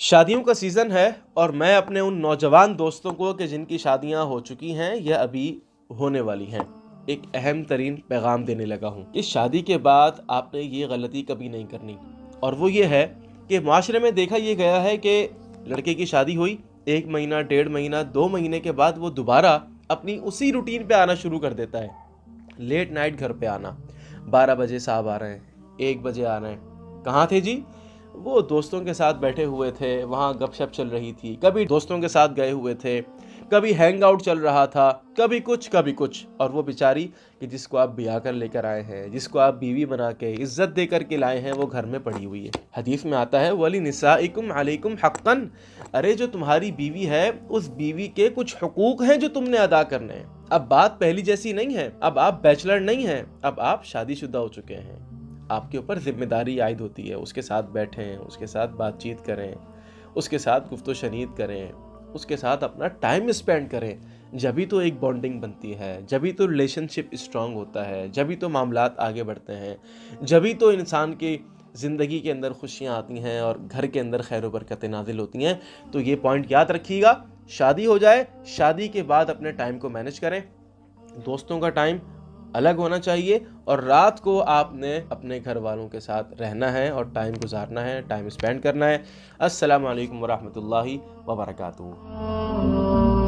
शादियों का सीज़न है और मैं अपने उन नौजवान दोस्तों को कि जिनकी शादियां हो चुकी हैं या अभी होने वाली हैं, एक अहम तरीन पैगाम देने लगा हूँ। इस शादी के बाद आपने ये गलती कभी नहीं करनी, और वो ये है कि माशरे में देखा ये गया है कि लड़के की शादी हुई 1 महीना, 1.5 महीना, 2 महीने के बाद वो दोबारा अपनी उसी रूटीन पे आना शुरू कर देता है। लेट नाइट घर पे आना, 12 बजे साहब आ रहे हैं, 1 बजे आ रहे हैं। कहाँ थे जी? वो दोस्तों के साथ बैठे हुए थे, वहाँ गपशप चल रही थी, कभी दोस्तों के साथ गए हुए थे, कभी हैंग आउट चल रहा था, कभी कुछ। और वो बेचारी कि जिसको आप ब्याह कर लेकर आए हैं, जिसको आप बीवी बना के इज्जत दे करके लाए हैं, वो घर में पड़ी हुई है। हदीस में आता है वली निसाइकुम अलैकुम हक्कन, अरे जो तुम्हारी बीवी है उस बीवी के कुछ हुकूक हैं जो तुमने अदा करने हैं। अब बात पहली जैसी नहीं है, अब आप बैचलर नहीं हैं, अब आप शादीशुदा हो चुके हैं। आपके ऊपर जिम्मेदारी आयद होती है, उसके साथ बैठें, उसके साथ बातचीत करें, उसके साथ गुफ्तो शनीद करें, उसके साथ अपना टाइम स्पेंड करें। जभी तो एक बॉन्डिंग बनती है, जभी तो रिलेशनशिप स्ट्रांग होता है, जभी तो मामलात आगे बढ़ते हैं, जभी तो इंसान की ज़िंदगी के अंदर खुशियाँ आती हैं और घर के अंदर खैर व बरकतें नाजिल होती हैं। तो ये पॉइंट याद रखिएगा, शादी हो जाए, शादी के बाद अपने टाइम को मैनेज करें। दोस्तों का टाइम अलग होना चाहिए और रात को आपने अपने घर वालों के साथ रहना है और टाइम गुजारना है, टाइम स्पेंड करना है। अस्सलामु अलैकुम वरहमतुल्लाहि वबरकातुहू।